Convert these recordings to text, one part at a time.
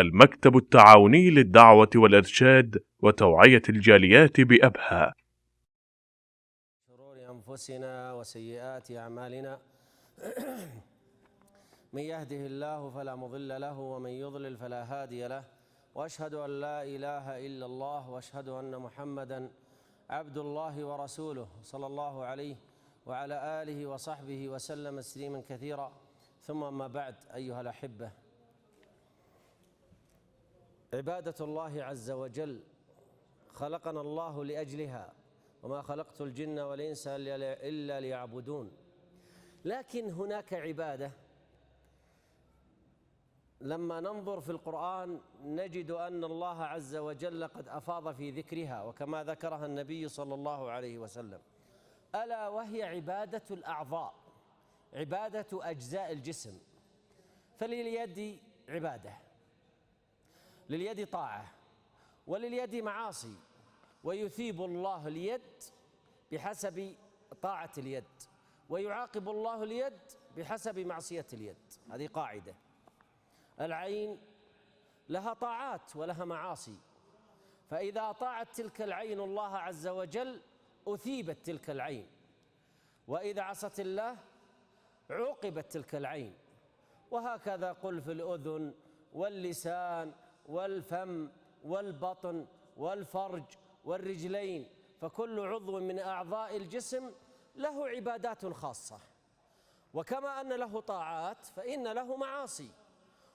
المكتب التعاوني للدعوة والإرشاد وتوعية الجاليات بأبها. شرور أنفسنا وسيئات أعمالنا من يهده الله فلا مضل له ومن يضلل فلا هادي له، وأشهد أن لا إله إلا الله وأشهد أن محمدًا عبد الله ورسوله صلى الله عليه وعلى آله وصحبه وسلم تسليمًا كثيرا، ثم أما بعد. أيها الأحبة، عبادة الله عز وجل خلقنا الله لأجلها، وما خلقت الجن والإنس إلا ليعبدون. لكن هناك عبادة لما ننظر في القرآن نجد أن الله عز وجل قد أفاض في ذكرها، وكما ذكرها النبي صلى الله عليه وسلم، ألا وهي عبادة الأعضاء، عبادة أجزاء الجسم. فلليد عبادة، لليد طاعة، ولليد معاصي، ويثيب الله اليد بحسب طاعة اليد، ويعاقب الله اليد بحسب معصية اليد. هذه قاعدة. العين لها طاعات ولها معاصي، فإذا طاعت تلك العين الله عز وجل أثيبت تلك العين، وإذا عصت الله عوقبت تلك العين. وهكذا قل في الأذن واللسان والفم والبطن والفرج والرجلين، فكل عضو من أعضاء الجسم له عبادات خاصة. وكما أن له طاعات فإن له معاصي،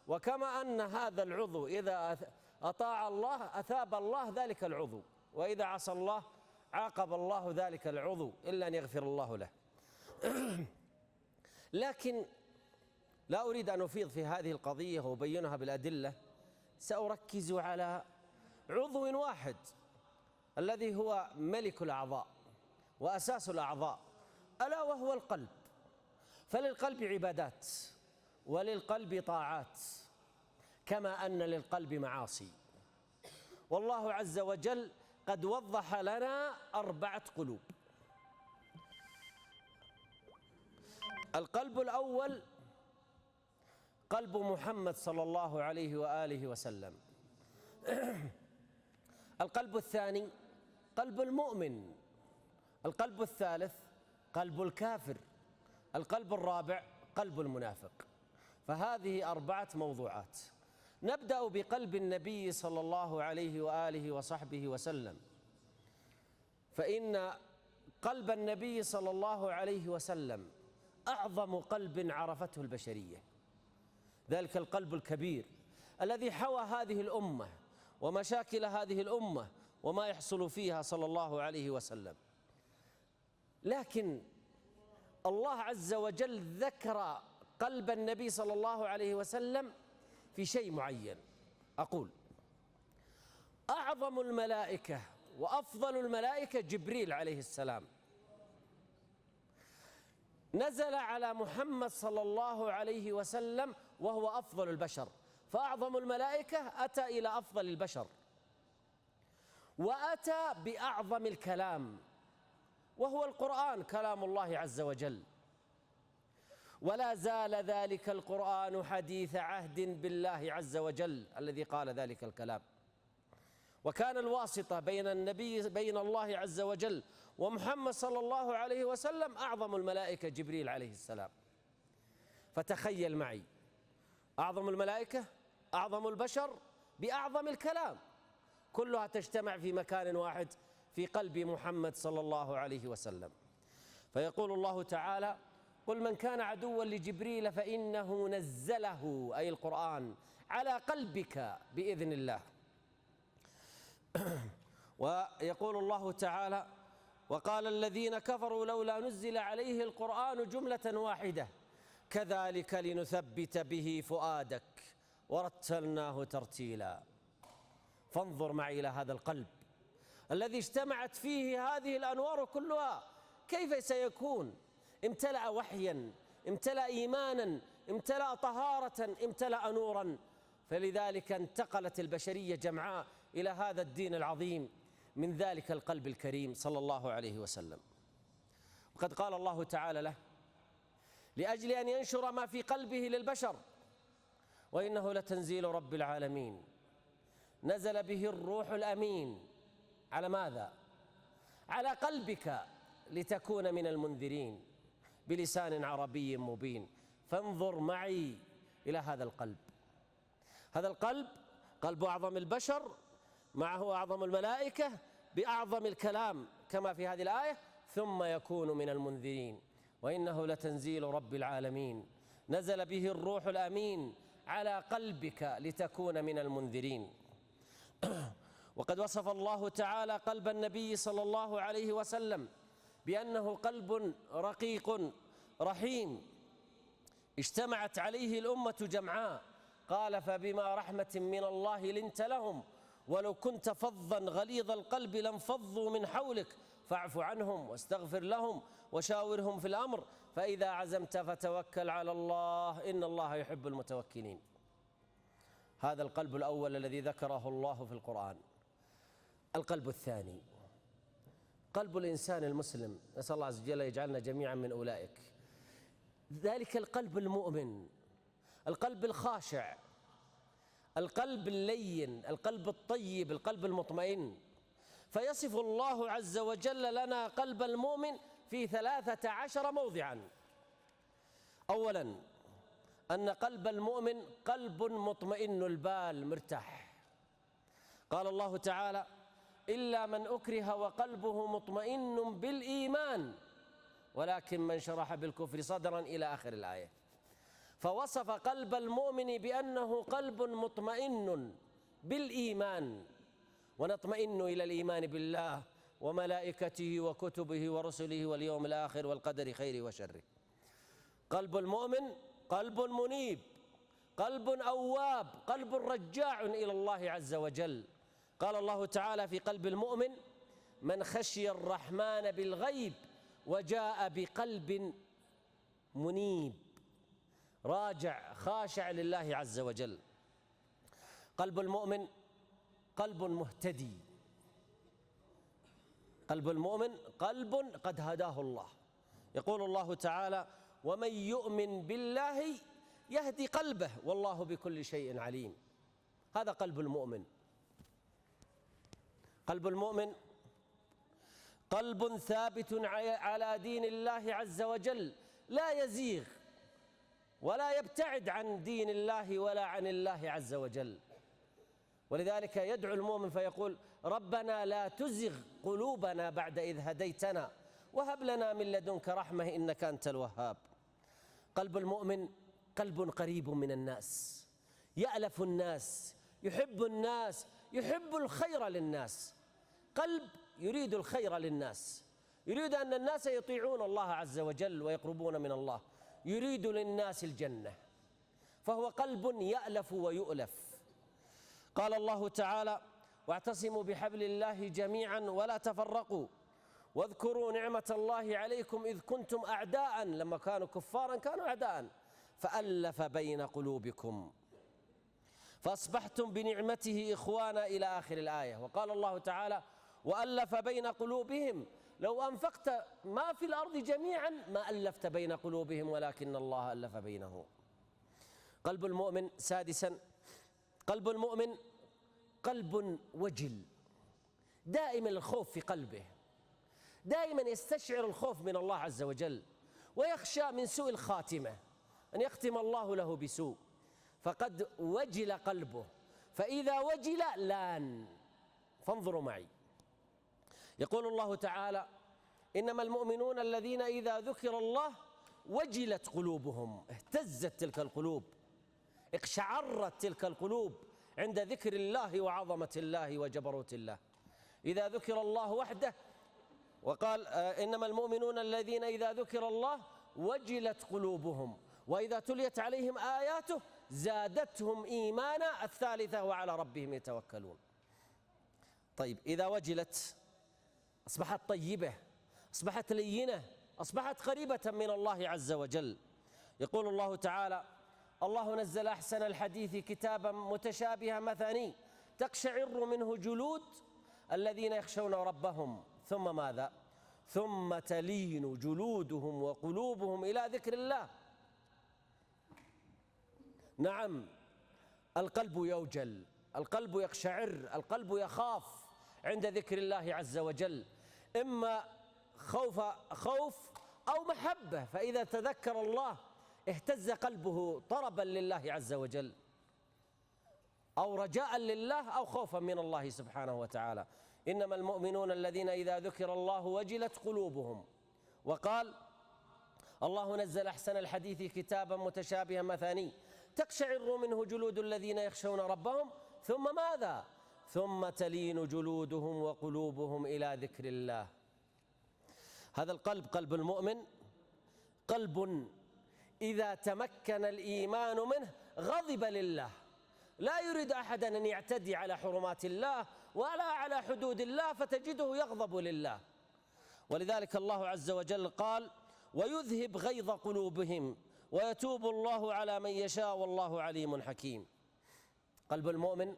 وكما أن هذا العضو إذا أطاع الله أثاب الله ذلك العضو، وإذا عصى الله عاقب الله ذلك العضو إلا أن يغفر الله له. لكن لا أريد أن أفيض في هذه القضية وأبينها بالأدلة، سأركز على عضو واحد الذي هو ملك الأعضاء وأساس الأعضاء، ألا وهو القلب. فللقلب عبادات وللقلب طاعات، كما أن للقلب معاصي. والله عز وجل قد وضح لنا 4 قلوب. القلب الأول قلب محمد صلى الله عليه وآله وسلم. القلب الثاني قلب المؤمن. القلب الثالث قلب الكافر. القلب الرابع قلب المنافق. فهذه 4 موضوعات. نبدأ بقلب النبي صلى الله عليه وآله وصحبه وسلم، فإن قلب النبي صلى الله عليه وسلم أعظم قلب عرفته البشرية، ذلك القلب الكبير الذي حوى هذه الأمة ومشاكل هذه الأمة وما يحصل فيها صلى الله عليه وسلم. لكن الله عز وجل ذكر قلب النبي صلى الله عليه وسلم في شيء معين. أقول أعظم الملائكة وأفضل الملائكة جبريل عليه السلام نزل على محمد صلى الله عليه وسلم وهو أفضل البشر، فأعظم الملائكة أتى إلى أفضل البشر، وأتى بأعظم الكلام وهو القرآن، كلام الله عز وجل. ولا زال ذلك القرآن حديث عهد بالله عز وجل الذي قال ذلك الكلام. وكان الواسطة بين الله عز وجل ومحمد صلى الله عليه وسلم أعظم الملائكة جبريل عليه السلام. فتخيل معي، أعظم الملائكة، أعظم البشر، بأعظم الكلام، كلها تجتمع في مكان واحد في قلب محمد صلى الله عليه وسلم. فيقول الله تعالى: قل من كان عدوا لجبريل فإنه نزله، أي القرآن، على قلبك بإذن الله. ويقول الله تعالى: وقال الذين كفروا لولا نزل عليه القرآن جملة واحدة كذلك لنثبت به فؤادك ورتلناه ترتيلا. فانظر معي إلى هذا القلب الذي اجتمعت فيه هذه الأنوار كلها، كيف سيكون؟ امتلأ وحيا، امتلأ إيمانا، امتلأ طهارة، امتلأ نورا. فلذلك انتقلت البشرية جمعاء إلى هذا الدين العظيم من ذلك القلب الكريم صلى الله عليه وسلم. وقد قال الله تعالى له: لأجل أن ينشر ما في قلبه للبشر وإنه لتنزيل رب العالمين نزل به الروح الأمين على ماذا؟ على قلبك لتكون من المنذرين بلسان عربي مبين. فانظر معي إلى هذا القلب. هذا القلب قلب أعظم البشر، معه أعظم الملائكة، بأعظم الكلام كما في هذه الآية: ثم يكون من المنذرين وإنه لتنزيل رب العالمين نزل به الروح الأمين على قلبك لتكون من المنذرين. وقد وصف الله تعالى قلب النبي صلى الله عليه وسلم بأنه قلب رقيق رحيم اجتمعت عليه الأمة جمعاء. قال: فبما رحمة من الله لنت لهم ولو كنت فظا غليظ القلب لانفضوا من حولك فاعف عنهم واستغفر لهم وشاورهم في الأمر فإذا عزمت فتوكل على الله إن الله يحب المتوكلين. هذا القلب الأول الذي ذكره الله في القرآن. القلب الثاني قلب الإنسان المسلم، نسأل الله عز وجل يجعلنا جميعا من أولئك. ذلك القلب المؤمن، القلب الخاشع، القلب اللين، القلب الطيب، القلب المطمئن. فيصف الله عز وجل لنا قلب المؤمن في 13 موضعا. أولا أن قلب المؤمن قلب مطمئن البال مرتاح. قال الله تعالى: إلا من أكره وقلبه مطمئن بالإيمان ولكن من شرح بالكفر صدرا إلى آخر الآية. فوصف قلب المؤمن بأنه قلب مطمئن بالإيمان، ونطمئن إلى الإيمان بالله وملائكته وكتبه ورسله واليوم الآخر والقدر خيره وشره. قلب المؤمن قلب منيب، قلب أواب، قلب رجاع إلى الله عز وجل. قال الله تعالى في قلب المؤمن: من خشي الرحمن بالغيب وجاء بقلب منيب راجع خاشع لله عز وجل. قلب المؤمن قلب مهتدي، قلب المؤمن قلب قد هداه الله. يقول الله تعالى: ومن يؤمن بالله يهدي قلبه والله بكل شيء عليم. هذا قلب المؤمن. قلب المؤمن قلب ثابت على دين الله عز وجل، لا يزيغ ولا يبتعد عن دين الله ولا عن الله عز وجل. ولذلك يدعو المؤمن فيقول: ربنا لا تزغ قلوبنا بعد إذ هديتنا وهب لنا من لدنك رحمة إنك أنت الوهاب. قلب المؤمن قلب قريب من الناس، يألف الناس، يحب الناس، يحب الخير للناس. قلب يريد الخير للناس، يريد أن الناس يطيعون الله عز وجل ويقربون من الله، يريد للناس الجنة، فهو قلب يألف ويؤلف. قال الله تعالى: واعتصموا بحبل الله جميعا ولا تفرقوا واذكروا نعمة الله عليكم إذ كنتم أعداء، لما كانوا كفارا كانوا أعداء، فألف بين قلوبكم فأصبحتم بنعمته إخوانا إلى آخر الآية. وقال الله تعالى: وألف بين قلوبهم لو أنفقت ما في الأرض جميعا ما ألفت بين قلوبهم ولكن الله ألف بينهم. قلب المؤمن سادسا قلب المؤمن قلب وجل، دائما الخوف في قلبه، دائما يستشعر الخوف من الله عز وجل ويخشى من سوء الخاتمة، أن يختم الله له بسوء، فقد وجل قلبه، فإذا وجل لان. فانظروا معي، يقول الله تعالى: إنما المؤمنون الذين إذا ذكر الله وجلت قلوبهم. اهتزت تلك القلوب، اقشعرت تلك القلوب عند ذكر الله وعظمة الله وجبروت الله. إذا ذكر الله وحده، وقال: إنما المؤمنون الذين إذا ذكر الله وجلت قلوبهم وإذا تليت عليهم آياته زادتهم إيمانا. الثالثة: وعلى ربهم يتوكلون. طيب، إذا وجلت أصبحت طيبة، أصبحت لينة، أصبحت قريبة من الله عز وجل. يقول الله تعالى: الله نزل أحسن الحديث كتابا متشابها مثاني تقشعر منه جلود الذين يخشون ربهم ثم ماذا؟ ثم تلين جلودهم وقلوبهم إلى ذكر الله. نعم، القلب يوجل، القلب يقشعر، القلب يخاف عند ذكر الله عز وجل، إما خوف أو محبة، فإذا تذكر الله اهتز قلبه طربا لله عز وجل، أو رجاء لله أو خوفا من الله سبحانه وتعالى. إنما المؤمنون الذين إذا ذكر الله وجلت قلوبهم. وقال الله نزل أحسن الحديث كتابا متشابها مثاني تقشعر منه جلود الذين يخشون ربهم ثم ماذا؟ ثم تلين جلودهم وقلوبهم إلى ذكر الله. هذا القلب، قلب المؤمن، قلب إذا تمكن الإيمان منه غضب لله، لا يريد أحدا أن يعتدي على حرمات الله ولا على حدود الله، فتجده يغضب لله. ولذلك الله عز وجل قال ويذهب غيظ قلوبهم ويتوب الله على من يشاء والله عليم حكيم. قلب المؤمن،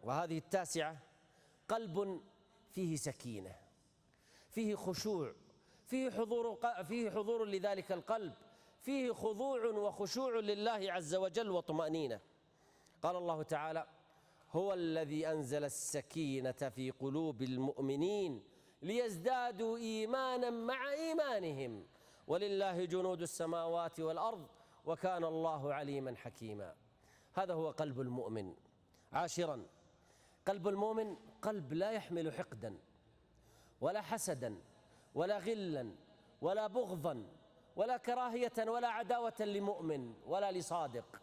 وهذه التاسعة، قلب فيه سكينة، فيه خشوع، فيه حضور لذلك القلب، فيه خضوع وخشوع لله عز وجل وطمأنينة. قال الله تعالى هو الذي أنزل السكينة في قلوب المؤمنين ليزدادوا إيمانا مع إيمانهم ولله جنود السماوات والأرض وكان الله عليما حكيما. هذا هو قلب المؤمن. عاشرا، قلب المؤمن قلب لا يحمل حقدا ولا حسدا ولا غلا ولا بغضا ولا كراهية ولا عداوة لمؤمن ولا لصادق،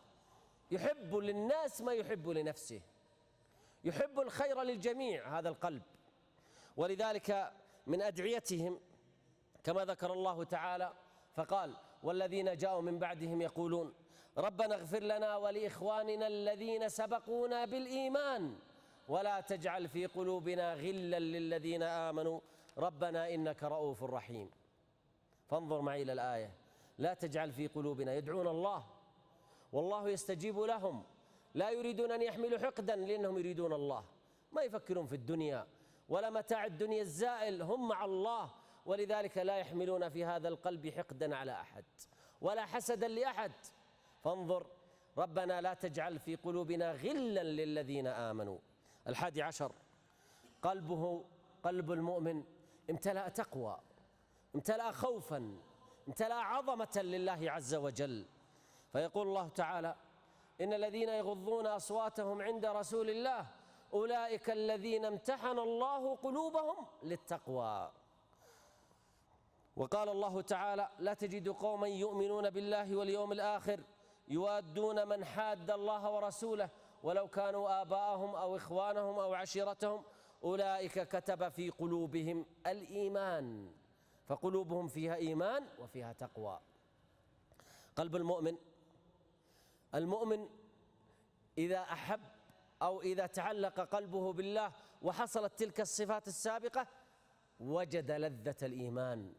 يحب للناس ما يحب لنفسه، يحب الخير للجميع هذا القلب. ولذلك من أدعيتهم كما ذكر الله تعالى فقال والذين جاءوا من بعدهم يقولون ربنا اغفر لنا ولإخواننا الذين سبقونا بالإيمان ولا تجعل في قلوبنا غلا للذين آمنوا ربنا إنك رؤوف رحيم. فانظر معي إلى الآية، لا تجعل في قلوبنا، يدعون الله والله يستجيب لهم، لا يريدون أن يحملوا حقدا لأنهم يريدون الله، ما يفكرون في الدنيا ولا متاع الدنيا الزائل، هم مع الله، ولذلك لا يحملون في هذا القلب حقدا على أحد ولا حسدا لأحد. فانظر ربنا لا تجعل في قلوبنا غلا للذين آمنوا. 11 قلب المؤمن امتلأ تقوى، امتلأ خوفا، امتلأ عظمة لله عز وجل. فيقول الله تعالى إن الذين يغضون أصواتهم عند رسول الله أولئك الذين امتحن الله قلوبهم للتقوى. وقال الله تعالى لا تجد قوما يؤمنون بالله واليوم الآخر يوادون من حاد الله ورسوله ولو كانوا آباءهم أو إخوانهم أو عشيرتهم أولئك كتب في قلوبهم الإيمان، فقلوبهم فيها إيمان وفيها تقوى. قلب المؤمن إذا أحب أو إذا تعلق قلبه بالله وحصلت تلك الصفات السابقة وجد لذة الإيمان،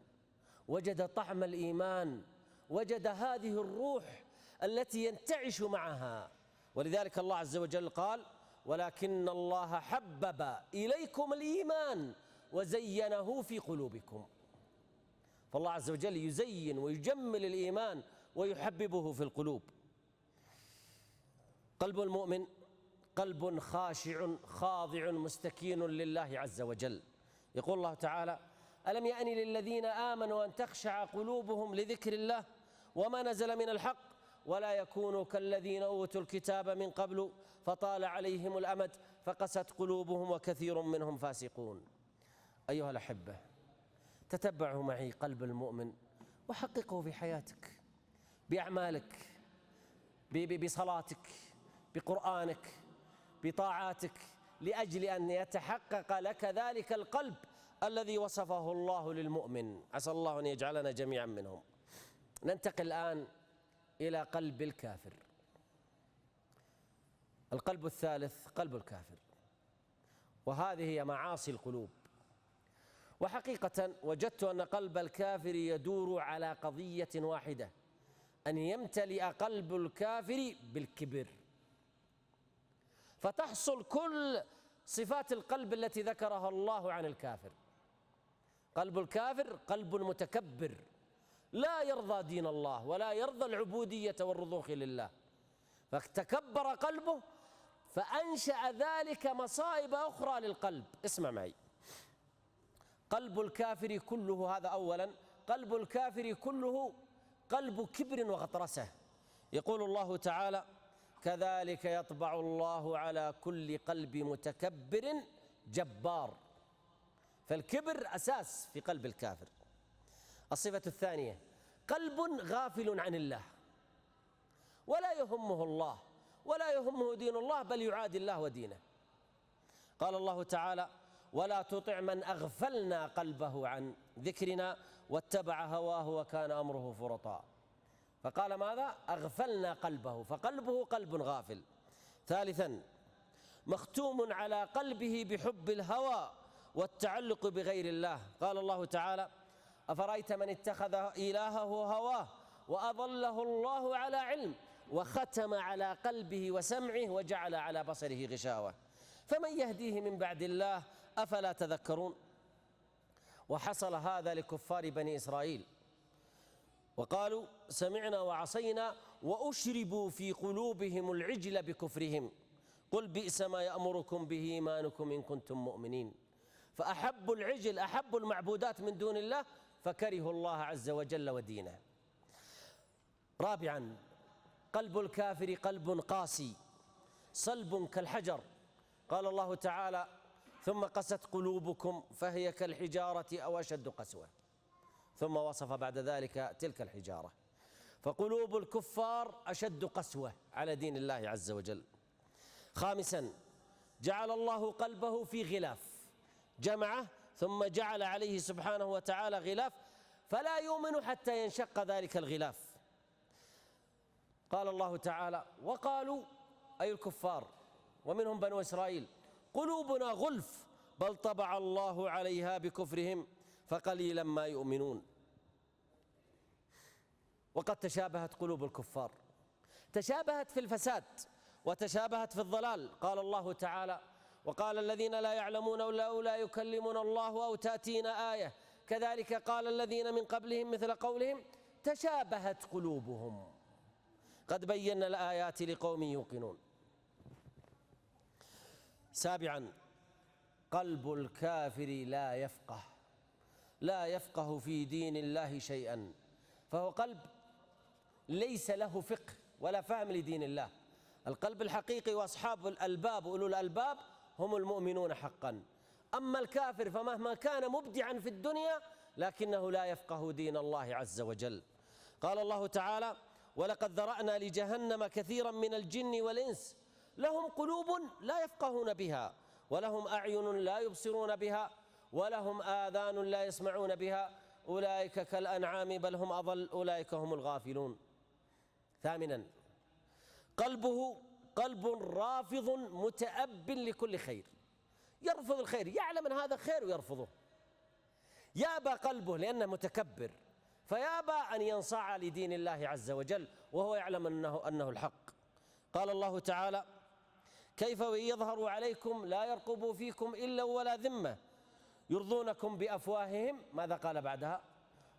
وجد طعم الإيمان، وجد هذه الروح التي ينتعش معها. ولذلك الله عز وجل قال ولكن الله حبب إليكم الإيمان وزينه في قلوبكم. فالله عز وجل يزين ويجمل الإيمان ويحببه في القلوب. قلب المؤمن قلب خاشع خاضع مستكين لله عز وجل. يقول الله تعالى ألم يأن للذين آمنوا أن تخشع قلوبهم لذكر الله وما نزل من الحق ولا يكونوا كالذين أوتوا الكتاب من قبل فطال عليهم الأمد فقست قلوبهم وكثير منهم فاسقون. أيها الأحبة، تتبعوا معي قلب المؤمن وحققه في حياتك بأعمالك، بصلاتك، بقرآنك، بطاعاتك، لأجل أن يتحقق لك ذلك القلب الذي وصفه الله للمؤمن. عسى الله أن يجعلنا جميعا منهم. ننتقل الآن إلى قلب الكافر. القلب الثالث قلب الكافر، وهذه هي معاصي القلوب. وحقيقة وجدت أن قلب الكافر يدور على قضية واحدة، أن يمتلئ قلب الكافر بالكبر، فتحصل كل صفات القلب التي ذكرها الله عن الكافر. قلب الكافر قلب متكبر لا يرضى دين الله ولا يرضى العبودية والرضوخ لله، فتكبر قلبه فأنشأ ذلك مصائب أخرى للقلب. اسمع معي، قلب الكافر كله، هذا أولا، قلب الكافر كله قلب كبر وغطرسة. يقول الله تعالى: كذلك يطبع الله على كل قلب متكبر جبار. فالكبر أساس في قلب الكافر. الصفة الثانية: قلب غافل عن الله، ولا يهمه الله ولا يهمه دين الله، بل يعادي الله ودينه. قال الله تعالى: ولا تطع من أغفلنا قلبه عن ذكرنا واتبع هواه وكان أمره فرطا. فقال ماذا؟ أغفلنا قلبه، فقلبه قلب غافل. ثالثا: مختوم على قلبه بحب الهوى والتعلق بغير الله. قال الله تعالى: أفرأيت من اتخذ إلهه هواه وأضله الله على علم وختم على قلبه وسمعه وجعل على بصره غشاوة فمن يهديه من بعد الله أفلا تذكرون. وحصل هذا لكفار بني إسرائيل، وقالوا: سمعنا وعصينا وأشربوا في قلوبهم العجل بكفرهم قل بئس ما يأمركم به إيمانكم إن كنتم مؤمنين. فأحبوا العجل، أحبوا المعبودات من دون الله، فكرهوا الله عز وجل ودينه. رابعا: قلب الكافر قلب قاسي صلب كالحجر. قال الله تعالى: ثم قست قلوبكم فهي كالحجارة أو أشد قسوة. ثم وصف بعد ذلك تلك الحجارة. فقلوب الكفار أشد قسوة على دين الله عز وجل. خامسا: جعل الله قلبه في غلاف، جمعه ثم جعل عليه سبحانه وتعالى غلاف، فلا يؤمن حتى ينشق ذلك الغلاف. قال الله تعالى: وقالوا، أي الكفار ومنهم بنو إسرائيل: قلوبنا غلف بل طبع الله عليها بكفرهم فقليلا ما يؤمنون. وقد تشابهت قلوب الكفار، تشابهت في الفساد وتشابهت في الضلال. قال الله تعالى: وقال الذين لا يعلمون لولا يكلمنا الله أو تأتينا آية كذلك قال الذين من قبلهم مثل قولهم تشابهت قلوبهم قد بينا الآيات لقوم يوقنون. سابعا: قلب الكافر لا يفقه في دين الله شيئا، فهو قلب ليس له فقه ولا فهم لدين الله. القلب الحقيقي وأصحاب الألباب أولو الألباب هم المؤمنون حقا. أما الكافر فمهما كان مبدعا في الدنيا لكنه لا يفقه دين الله عز وجل. قال الله تعالى: ولقد ذرأنا لجهنم كثيرا من الجن والإنس لهم قلوب لا يفقهون بها ولهم أعين لا يبصرون بها ولهم آذان لا يسمعون بها أولئك كالأنعام بل هم أضل أولئك هم الغافلون. ثامنا: قلبه قلب رافض متأب لكل خير، يرفض الخير، يعلم أن هذا خير ويرفضه. يأبى قلبه لأنه متكبر، فيأبى أن ينصاع لدين الله عز وجل وهو يعلم أنه الحق. قال الله تعالى: كيف وإن يظهروا عليكم لا يرقبوا فيكم إلا ولا ذمة يرضونكم بأفواههم. ماذا قال بعدها؟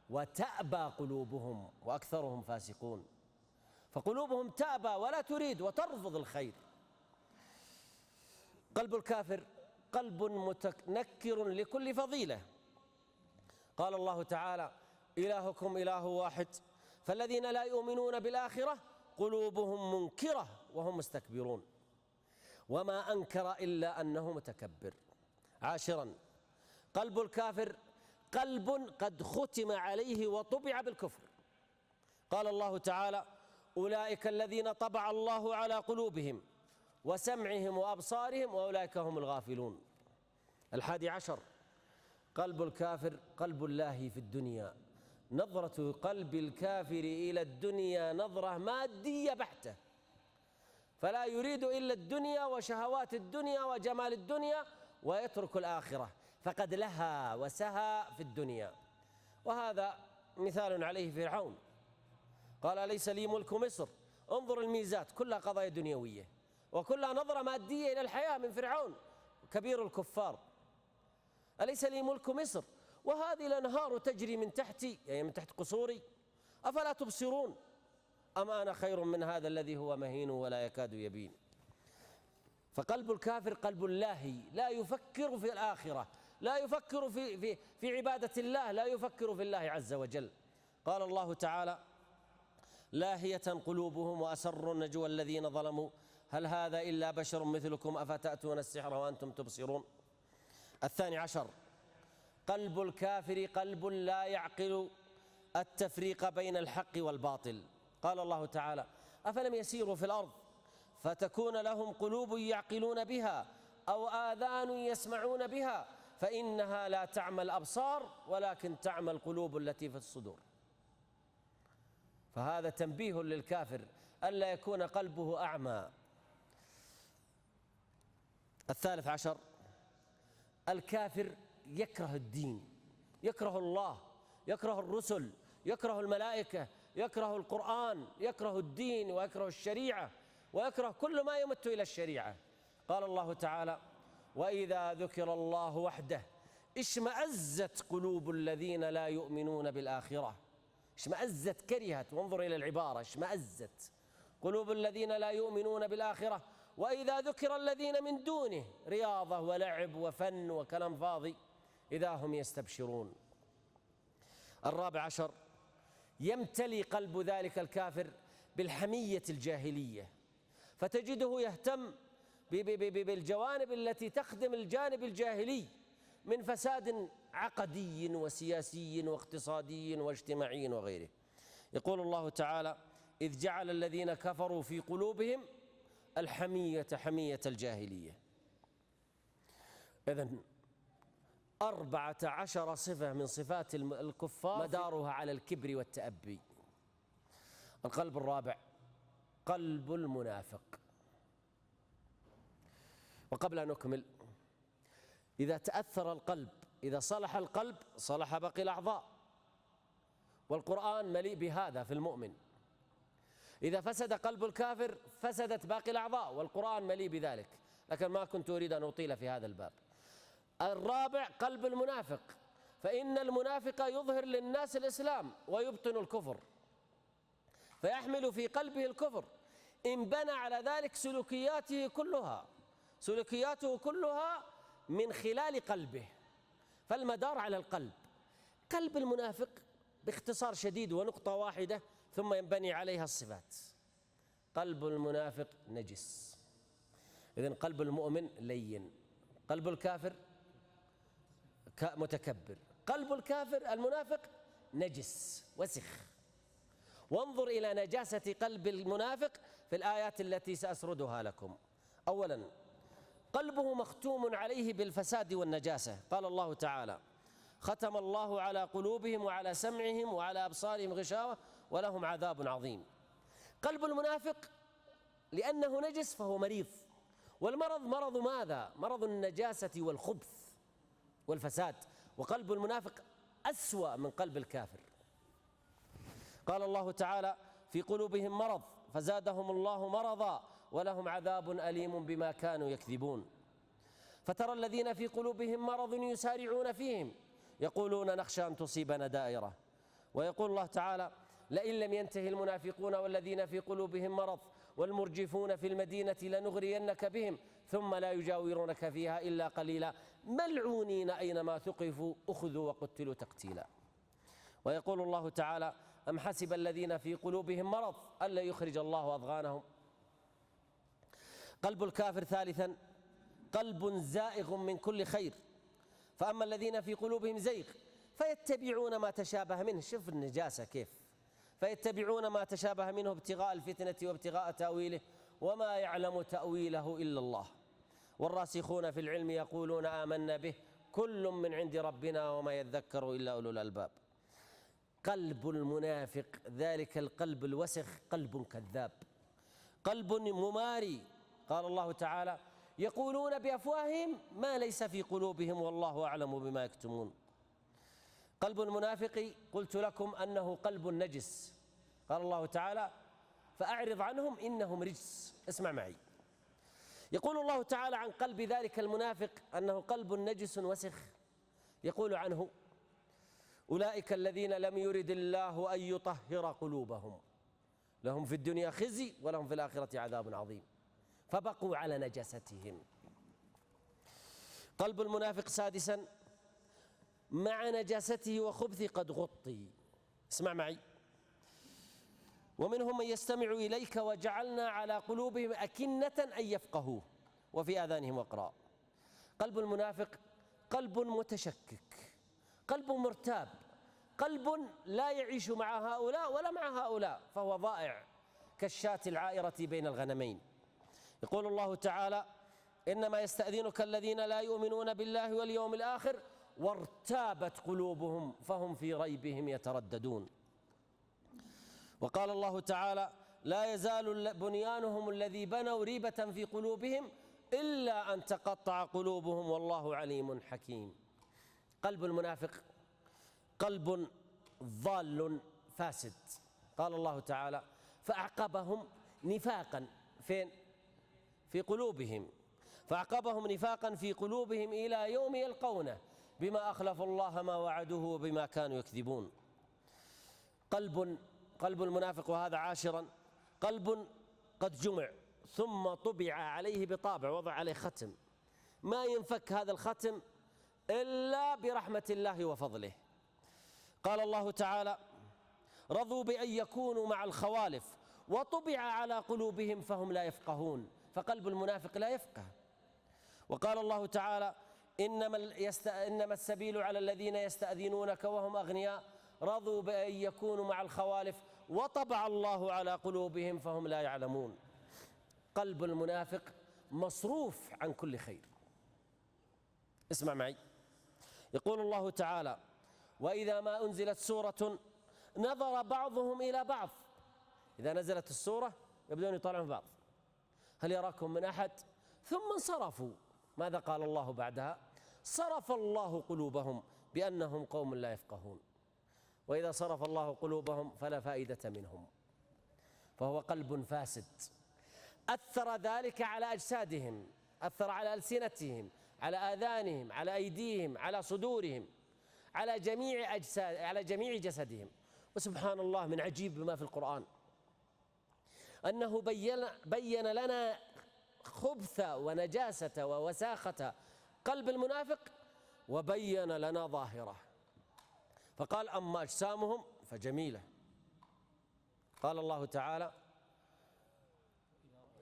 وتأبى قلوبهم وأكثرهم فاسقون. فقلوبهم تأبى ولا تريد وترفض الخير. قلب الكافر قلب متنكر لكل فضيلة. قال الله تعالى: إلهكم إله واحد فالذين لا يؤمنون بالآخرة قلوبهم منكرة وهم مستكبرون. وما أنكر إلا أنه متكبر. عاشرا: قلب الكافر قلب قد ختم عليه وطبع بالكفر. قال الله تعالى: أولئك الذين طبع الله على قلوبهم وسمعهم وأبصارهم وأولئك هم الغافلون. 11: قلب الكافر قلب الله في الدنيا. نظرة قلب الكافر إلى الدنيا نظرة مادية بحتة، فلا يريد إلا الدنيا وشهوات الدنيا وجمال الدنيا ويترك الآخرة، فقد لها وسهى في الدنيا. وهذا مثال عليه فرعون، قال: أليس لي ملك مصر؟ انظر الميزات كلها قضايا دنيوية وكلها نظرة مادية إلى الحياة من فرعون كبير الكفار. أليس لي ملك مصر وهذه الأنهار تجري من تحتي، يعني من تحت قصوري، أفلا تبصرون أم أنا خير من هذا الذي هو مهين ولا يكاد يبين. فقلب الكافر قلب لاهي، لا يفكر في الآخرة، لا يفكر في عبادة الله، لا يفكر في الله عز وجل. قال الله تعالى: لاهية قلوبهم وأسروا النجوى الذين ظلموا هل هذا إلا بشر مثلكم أفتأتون السحر وأنتم تبصرون. 12، قلب الكافر قلب لا يعقل التفريق بين الحق والباطل. قال الله تعالى: أفلم يسيروا في الأرض فتكون لهم قلوب يعقلون بها أو آذان يسمعون بها فإنها لا تعمى الأبصار ولكن تعمى القلوب التي في الصدور. فهذا تنبيه للكافر ألا يكون قلبه أعمى. 13، الكافر يكره الدين، يكره الله، يكره الرسل، يكره الملائكة، يكره القرآن، يكره الدين ويكره الشريعة ويكره كل ما يمت إلى الشريعة. قال الله تعالى: وإذا ذكر الله وحده اشمأزت قلوب الذين لا يؤمنون بالآخرة. اشمأزت، كرهت، وانظر إلى العبارة، اشمأزت قلوب الذين لا يؤمنون بالآخرة وإذا ذكر الذين من دونه رياضة ولعب وفن وكلام فاضي إذا هم يستبشرون. 14، يمتلي قلب ذلك الكافر بالحمية الجاهلية، فتجده يهتم بالجوانب التي تخدم الجانب الجاهلي من فساد عقدي وسياسي واقتصادي واجتماعي وغيره. يقول الله تعالى: إذ جعل الذين كفروا في قلوبهم الحمية حمية الجاهلية. إذن 14 صفة من صفات الكفار مدارها على الكبر والتأبي. القلب الرابع قلب المنافق. وقبل أن نكمل، إذا تأثر القلب، إذا صلح القلب صلح باقي الأعضاء، والقرآن مليء بهذا في المؤمن. إذا فسد قلب الكافر فسدت باقي الأعضاء، والقرآن مليء بذلك، لكن ما كنت أريد أن أطيل في هذا الباب. الرابع قلب المنافق، فإن المنافق يظهر للناس الإسلام ويبطن الكفر، فيحمل في قلبه الكفر، إن بنى على ذلك سلوكياته كلها من خلال قلبه، فالمدار على القلب. قلب المنافق باختصار شديد ونقطة واحدة ثم ينبني عليها الصفات. قلب المنافق نجس، إذن قلب المؤمن لين، قلب الكافر متكبر، قلب الكافر المنافق نجس وسخ. وانظر إلى نجاسة قلب المنافق في الآيات التي سأسردها لكم. أولا، قلبه مختوم عليه بالفساد والنجاسة. قال الله تعالى: ختم الله على قلوبهم وعلى سمعهم وعلى أبصارهم غشاوة ولهم عذاب عظيم. قلب المنافق لأنه نجس فهو مريض، والمرض مرض ماذا؟ مرض النجاسة والخبث والفساد، وقلب المنافق أسوأ من قلب الكافر. قال الله تعالى: في قلوبهم مرض فزادهم الله مرضا ولهم عذاب أليم بما كانوا يكذبون. فترى الذين في قلوبهم مرض يسارعون فيهم يقولون نخشى أن تصيبنا دائرة. ويقول الله تعالى: لئن لم ينتهي المنافقون والذين في قلوبهم مرض والمرجفون في المدينة لنغرينك بهم ثم لا يجاورونك فيها إلا قليلا ملعونين أينما ثقفوا أخذوا وقتلوا تقتيلا. ويقول الله تعالى: أم حسب الذين في قلوبهم مرض ألا يخرج الله أضغانهم. قلب الكافر ثالثا قلب زائغ من كل خير، فأما الذين في قلوبهم زيغ فيتبعون ما تشابه منه. شوف النجاسة كيف، فيتبعون ما تشابه منه ابتغاء الفتنة وابتغاء تأويله وما يعلم تأويله إلا الله، والراسخون في العلم يقولون آمنا به كل من عند ربنا وما يذكر إلا أولو الألباب. قلب المنافق ذلك القلب الوسخ قلب كذاب، قلب مماري. قال الله تعالى: يقولون بأفواههم ما ليس في قلوبهم والله أعلم بما يكتمون. قلب المنافق قلت لكم أنه قلب نجس. قال الله تعالى: فأعرض عنهم إنهم رجس. اسمع معي، يقول الله تعالى عن قلب ذلك المنافق أنه قلب نجس وسخ، يقول عنه: أولئك الذين لم يرد الله أن يطهر قلوبهم لهم في الدنيا خزي ولهم في الآخرة عذاب عظيم. فبقوا على نجاستهم. قلب المنافق سادسا مع نجاسته وخبثه قد غطي. اسمع معي: ومنهم من يستمع إليك وجعلنا على قلوبهم أكنة أن يفقهوه وفي آذانهم وقرا. قلب المنافق قلب متشكك، قلب مرتاب، قلب لا يعيش مع هؤلاء ولا مع هؤلاء، فهو ضائع كالشاة العائرة بين الغنمين. يقول الله تعالى: إنما يستأذنك الذين لا يؤمنون بالله واليوم الآخر وارتابت قلوبهم فهم في ريبهم يترددون. وقال الله تعالى: لا يزال بنيانهم الذي بنوا ريبة في قلوبهم إلا أن تقطع قلوبهم والله عليم حكيم. قلب المنافق قلب ضال فاسد. قال الله تعالى: فأعقبهم نفاقا فين؟ في قلوبهم، فأعقبهم نفاقا في قلوبهم إلى يوم يلقونه بما أخلفوا الله ما وعدوه وبما كانوا يكذبون. قلب المنافق، وهذا عاشرا، قلب قد جمع ثم طبع عليه بطابع، وضع عليه ختم، ما ينفك هذا الختم إلا برحمة الله وفضله. قال الله تعالى: رضوا بأن يكونوا مع الخوالف وطبع على قلوبهم فهم لا يفقهون. فقلب المنافق لا يفقه. وقال الله تعالى: إنما السبيل على الذين يستأذنونك وهم أغنياء رضوا بأن يكونوا مع الخوالف وطبع الله على قلوبهم فهم لا يعلمون. قلب المنافق مصروف عن كل خير. اسمع معي: يقول الله تعالى: وإذا ما أنزلت سورة نظر بعضهم إلى بعض. إذا نزلت السورة يبدون يطالعون بعض: هل يراكم من أحد؟ ثم انصرفوا. ماذا قال الله بعدها؟ صرف الله قلوبهم بأنهم قوم لا يفقهون. وإذا صرف الله قلوبهم فلا فائدة منهم. فهو قلب فاسد، أثر ذلك على أجسادهم، أثر على ألسنتهم، على آذانهم، على أيديهم، على صدورهم، على جميع جسدهم. وسبحان الله، من عجيب ما في القرآن أنه بين لنا خبث ونجاسة ووساخة قلب المنافق وبين لنا ظاهره. فقال: أما أجسامهم فجميلة. قال الله تعالى: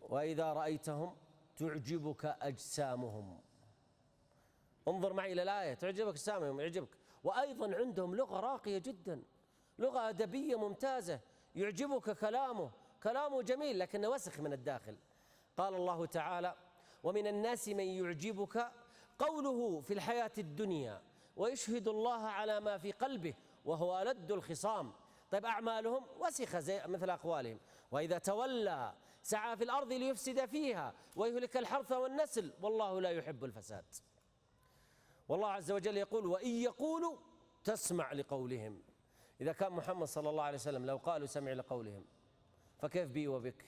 وإذا رأيتهم تعجبك أجسامهم. انظر معي إلى الآية: تعجبك أجسامهم، يعجبك. وأيضا عندهم لغة راقية جدا، لغة أدبية ممتازة، يعجبك كلامه جميل لكنه وسخ من الداخل. قال الله تعالى: ومن الناس من يعجبك قوله في الحياة الدنيا ويشهد الله على ما في قلبه وهو ألد الخصام. طيب أعمالهم وسخة زي مثل أقوالهم. وإذا تولى سعى في الأرض ليفسد فيها ويهلك الحرث والنسل والله لا يحب الفساد. والله عز وجل يقول: وإن يقولوا تسمع لقولهم. إذا كان محمد صلى الله عليه وسلم لو قالوا سمع لقولهم فكيف بي وبك؟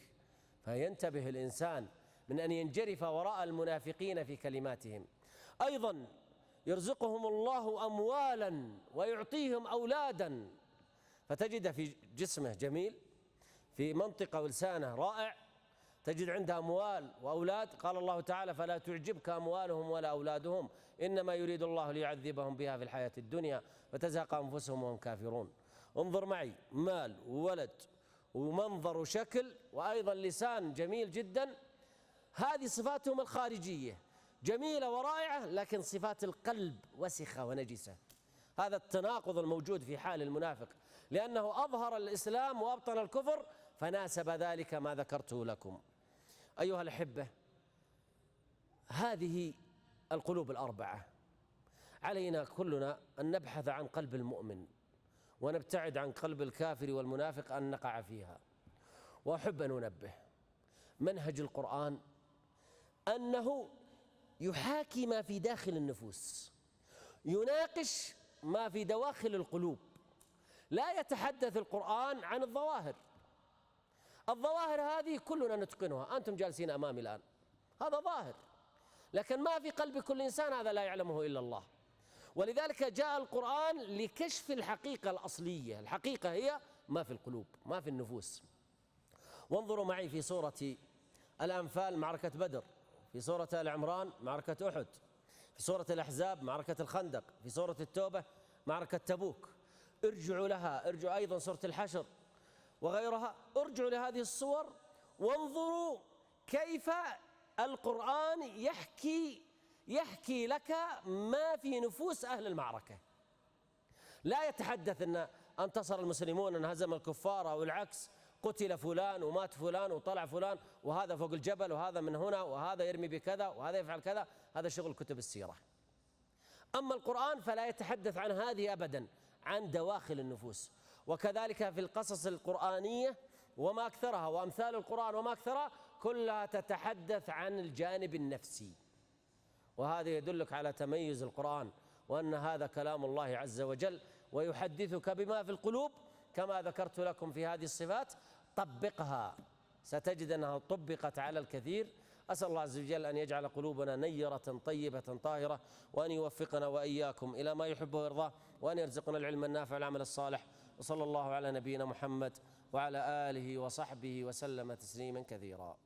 فينتبه الإنسان من أن ينجرف وراء المنافقين في كلماتهم. أيضا يرزقهم الله أموالا ويعطيهم أولادا، فتجد في جسمه جميل، في منطقة ولسانه رائع، تجد عنده أموال وأولاد. قال الله تعالى: فلا تعجبك أموالهم ولا أولادهم إنما يريد الله ليعذبهم بها في الحياة الدنيا فتزهق أنفسهم وهم كافرون. انظر معي: مال وولد ومنظر وشكل وأيضا لسان جميل جدا، هذه صفاتهم الخارجية جميلة ورائعة، لكن صفات القلب وسخة ونجسة. هذا التناقض الموجود في حال المنافق، لأنه أظهر الإسلام وأبطن الكفر، فناسب ذلك ما ذكرته لكم. أيها الأحبة، هذه القلوب الأربعة علينا كلنا أن نبحث عن قلب المؤمن ونبتعد عن قلب الكافر والمنافق أن نقع فيها. وأحب أن أنبه: منهج القرآن أنه يحاكي ما في داخل النفوس، يناقش ما في دواخل القلوب. لا يتحدث القرآن عن الظواهر. الظواهر هذه كلنا نتقنها، أنتم جالسين أمامي الآن، هذا ظاهر، لكن ما في قلب كل إنسان هذا لا يعلمه إلا الله. ولذلك جاء القرآن لكشف الحقيقة الأصلية. الحقيقة هي ما في القلوب، ما في النفوس. وانظروا معي في سورة الأنفال معركة بدر، في سورة آل عمران معركة أحد، في سورة الأحزاب معركة الخندق، في سورة التوبة معركة تبوك. ارجعوا لها، ارجعوا أيضا سورة الحشر وغيرها، ارجعوا لهذه الصور وانظروا كيف القرآن يحكي لك ما في نفوس أهل المعركة. لا يتحدث أن انتصر المسلمون، أن هزم الكفار، أو العكس، قتل فلان ومات فلان وطلع فلان وهذا فوق الجبل وهذا من هنا وهذا يرمي بكذا وهذا يفعل كذا. هذا شغل كتب السيرة. أما القرآن فلا يتحدث عن هذه أبدا، عن دواخل النفوس. وكذلك في القصص القرآنية وما أكثرها، وأمثال القرآن وما أكثرها، كلها تتحدث عن الجانب النفسي. وهذا يدلك على تميز القرآن، وأن هذا كلام الله عز وجل، ويحدثك بما في القلوب كما ذكرت لكم في هذه الصفات. طبقها، ستجد أنها طبقت على الكثير. أسأل الله عز وجل أن يجعل قلوبنا نيرة طيبة طاهرة، وأن يوفقنا وإياكم إلى ما يحبه ويرضاه، وأن يرزقنا العلم النافع والعمل الصالح. وصلى الله على نبينا محمد وعلى آله وصحبه وسلم تسليما كثيرا.